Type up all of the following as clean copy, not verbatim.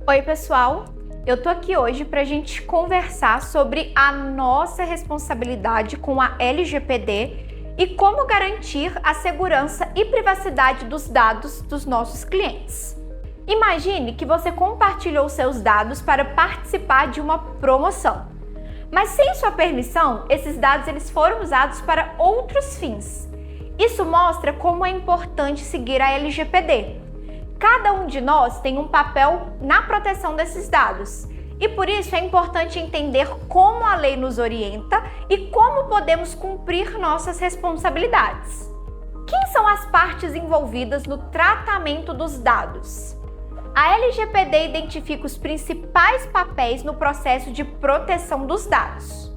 Oi, pessoal! Eu tô aqui hoje para a gente conversar sobre a nossa responsabilidade com a LGPD e como garantir a segurança e privacidade dos dados dos nossos clientes. Imagine que você compartilhou seus dados para participar de uma promoção, mas sem sua permissão, esses dados eles foram usados para outros fins. Isso mostra como é importante seguir a LGPD. Cada um de nós tem um papel na proteção desses dados e por isso é importante entender como a lei nos orienta e como podemos cumprir nossas responsabilidades. Quem são as partes envolvidas no tratamento dos dados? A LGPD identifica os principais papéis no processo de proteção dos dados.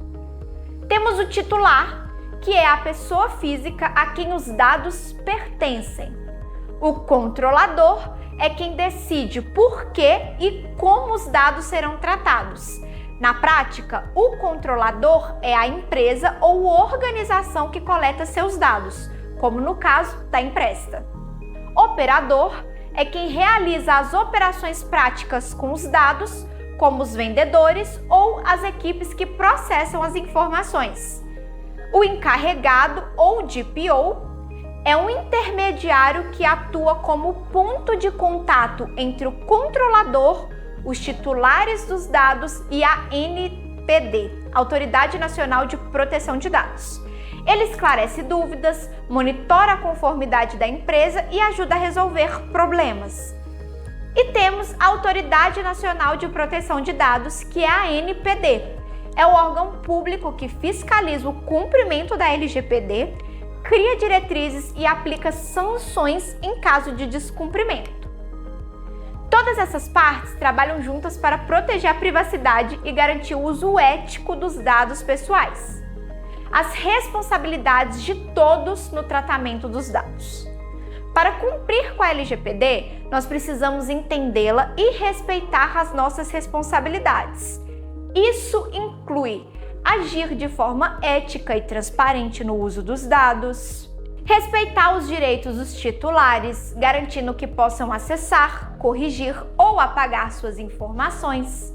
Temos o titular, que é a pessoa física a quem os dados pertencem. O controlador é quem decide por que e como os dados serão tratados. Na prática, o controlador é a empresa ou organização que coleta seus dados, como no caso da Empresta. Operador é quem realiza as operações práticas com os dados, como os vendedores ou as equipes que processam as informações. O encarregado ou DPO é um intermediário que atua como ponto de contato entre o controlador, os titulares dos dados e a ANPD, Autoridade Nacional de Proteção de Dados. Ele esclarece dúvidas, monitora a conformidade da empresa e ajuda a resolver problemas. E temos a Autoridade Nacional de Proteção de Dados, que é a ANPD. É o órgão público que fiscaliza o cumprimento da LGPD, cria diretrizes e aplica sanções em caso de descumprimento. Todas essas partes trabalham juntas para proteger a privacidade e garantir o uso ético dos dados pessoais. As responsabilidades de todos no tratamento dos dados. Para cumprir com a LGPD, nós precisamos entendê-la e respeitar as nossas responsabilidades. Isso inclui agir de forma ética e transparente no uso dos dados, respeitar os direitos dos titulares, garantindo que possam acessar, corrigir ou apagar suas informações,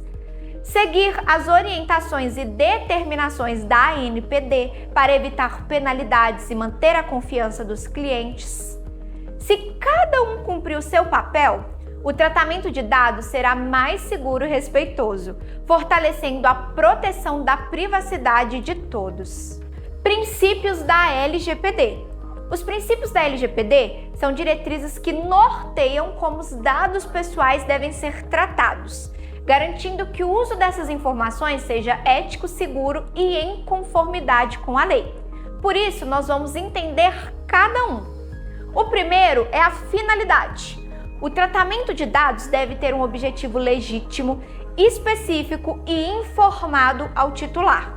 seguir as orientações e determinações da ANPD para evitar penalidades e manter a confiança dos clientes. Se cada um cumprir o seu papel, o tratamento de dados será mais seguro e respeitoso, fortalecendo a proteção da privacidade de todos. Princípios da LGPD. Os princípios da LGPD são diretrizes que norteiam como os dados pessoais devem ser tratados, garantindo que o uso dessas informações seja ético, seguro e em conformidade com a lei. Por isso, nós vamos entender cada um. O primeiro é a finalidade. O tratamento de dados deve ter um objetivo legítimo, específico e informado ao titular.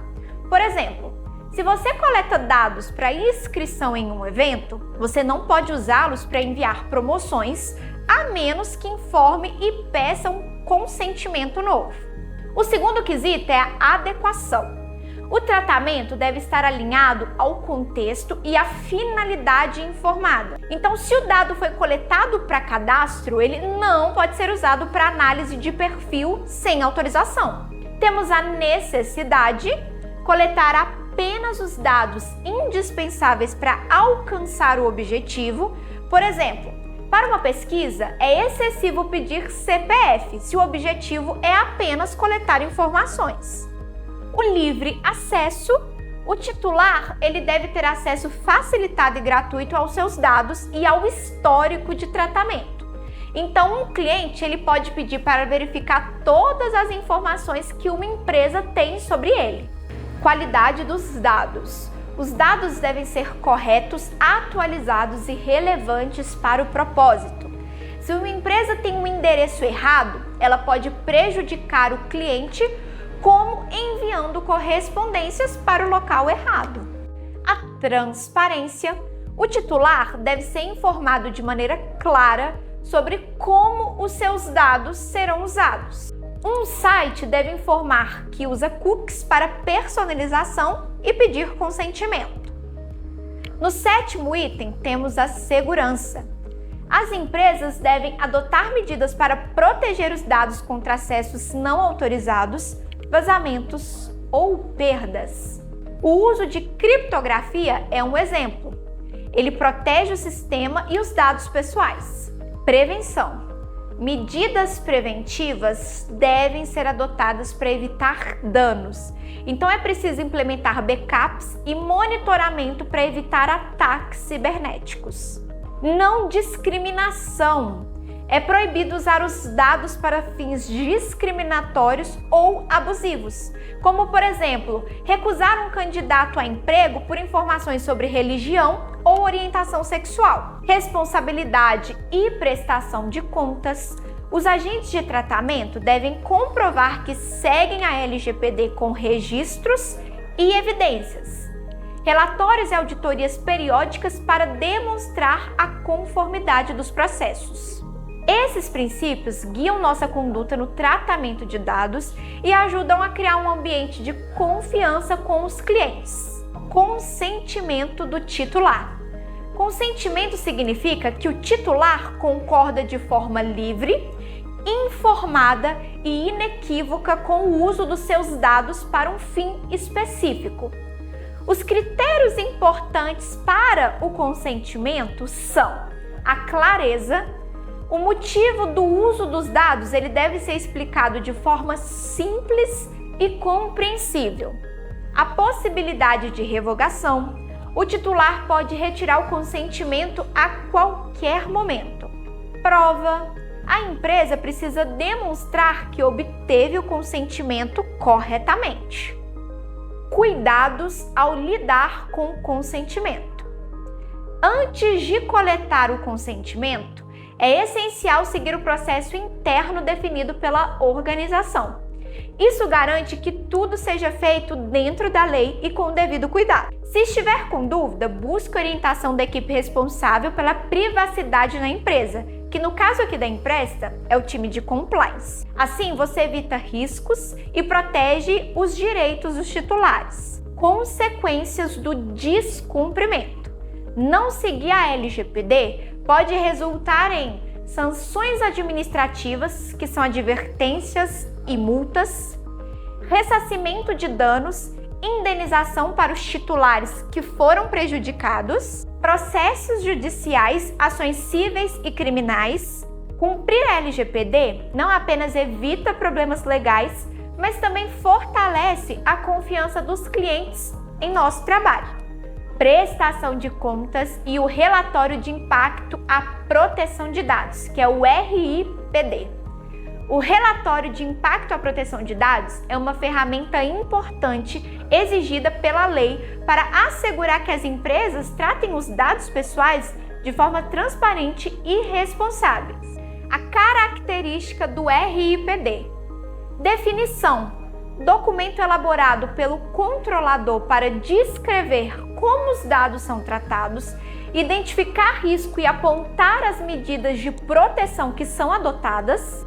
Por exemplo, se você coleta dados para inscrição em um evento, você não pode usá-los para enviar promoções, a menos que informe e peça um consentimento novo. O segundo quesito é a adequação. O tratamento deve estar alinhado ao contexto e à finalidade informada. Então, se o dado foi coletado para cadastro, ele não pode ser usado para análise de perfil sem autorização. Temos a necessidade, coletar apenas os dados indispensáveis para alcançar o objetivo. Por exemplo, para uma pesquisa, é excessivo pedir CPF se o objetivo é apenas coletar informações. O livre acesso. O titular ele deve ter acesso facilitado e gratuito aos seus dados e ao histórico de tratamento. Então, um cliente ele pode pedir para verificar todas as informações que uma empresa tem sobre ele. Qualidade dos dados. Os dados devem ser corretos, atualizados e relevantes para o propósito. Se uma empresa tem um endereço errado, ela pode prejudicar o cliente, como enviando correspondências para o local errado. A transparência. O titular deve ser informado de maneira clara sobre como os seus dados serão usados. Um site deve informar que usa cookies para personalização e pedir consentimento. No sétimo item, temos a segurança. As empresas devem adotar medidas para proteger os dados contra acessos não autorizados, vazamentos ou perdas. O uso de criptografia é um exemplo. Ele protege o sistema e os dados pessoais. Prevenção. Medidas preventivas devem ser adotadas para evitar danos. Então é preciso implementar backups e monitoramento para evitar ataques cibernéticos. Não discriminação. É proibido usar os dados para fins discriminatórios ou abusivos, como, por exemplo, recusar um candidato a emprego por informações sobre religião ou orientação sexual. Responsabilidade e prestação de contas. Os agentes de tratamento devem comprovar que seguem a LGPD com registros e evidências. Relatórios e auditorias periódicas para demonstrar a conformidade dos processos. Esses princípios guiam nossa conduta no tratamento de dados e ajudam a criar um ambiente de confiança com os clientes. Consentimento do titular. Consentimento significa que o titular concorda de forma livre, informada e inequívoca com o uso dos seus dados para um fim específico. Os critérios importantes para o consentimento são a clareza. O motivo do uso dos dados ele deve ser explicado de forma simples e compreensível. A possibilidade de revogação. O titular pode retirar o consentimento a qualquer momento. Prova. A empresa precisa demonstrar que obteve o consentimento corretamente. Cuidados ao lidar com o consentimento. Antes de coletar o consentimento, é essencial seguir o processo interno definido pela organização. Isso garante que tudo seja feito dentro da lei e com o devido cuidado. Se estiver com dúvida, busque orientação da equipe responsável pela privacidade na empresa, que no caso aqui da Empresta é o time de compliance. Assim, você evita riscos e protege os direitos dos titulares. Consequências do descumprimento. Não seguir a LGPD pode resultar em sanções administrativas, que são advertências e multas, ressarcimento de danos, indenização para os titulares que foram prejudicados, processos judiciais, ações cíveis e criminais. Cumprir a LGPD não apenas evita problemas legais, mas também fortalece a confiança dos clientes em nosso trabalho. Prestação de contas e o relatório de impacto à proteção de dados, que é o RIPD. O relatório de impacto à proteção de dados é uma ferramenta importante exigida pela lei para assegurar que as empresas tratem os dados pessoais de forma transparente e responsável. A característica do RIPD. Definição. Documento elaborado pelo controlador para descrever como os dados são tratados, identificar risco e apontar as medidas de proteção que são adotadas.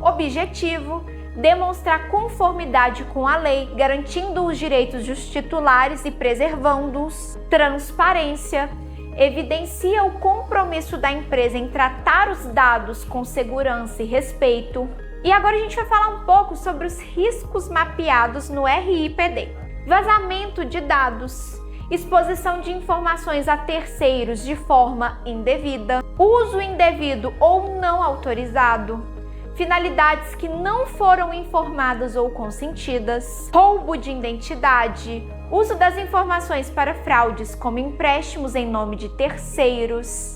Objetivo: demonstrar conformidade com a lei, garantindo os direitos dos titulares e preservando-os. Transparência: evidencia o compromisso da empresa em tratar os dados com segurança e respeito. E agora a gente vai falar um pouco sobre os riscos mapeados no RIPD. Vazamento de dados, exposição de informações a terceiros de forma indevida, uso indevido ou não autorizado, finalidades que não foram informadas ou consentidas, roubo de identidade, uso das informações para fraudes como empréstimos em nome de terceiros,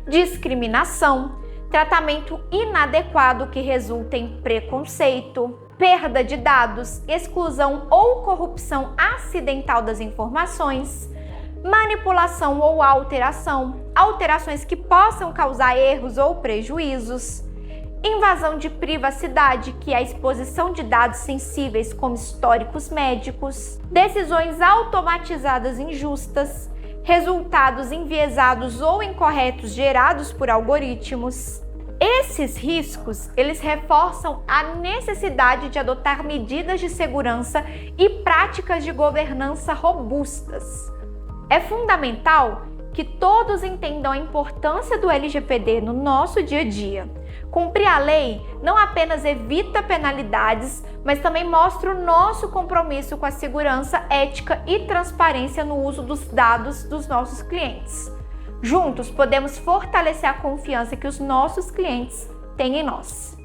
discriminação, tratamento inadequado que resulta em preconceito, perda de dados, exclusão ou corrupção acidental das informações, manipulação ou alteração, alterações que possam causar erros ou prejuízos, invasão de privacidade, que é a exposição de dados sensíveis como históricos médicos, decisões automatizadas injustas, resultados enviesados ou incorretos gerados por algoritmos. Esses riscos, eles reforçam a necessidade de adotar medidas de segurança e práticas de governança robustas. É fundamental que todos entendam a importância do LGPD no nosso dia a dia. Cumprir a lei não apenas evita penalidades, mas também mostra o nosso compromisso com a segurança, ética e transparência no uso dos dados dos nossos clientes. Juntos, podemos fortalecer a confiança que os nossos clientes têm em nós.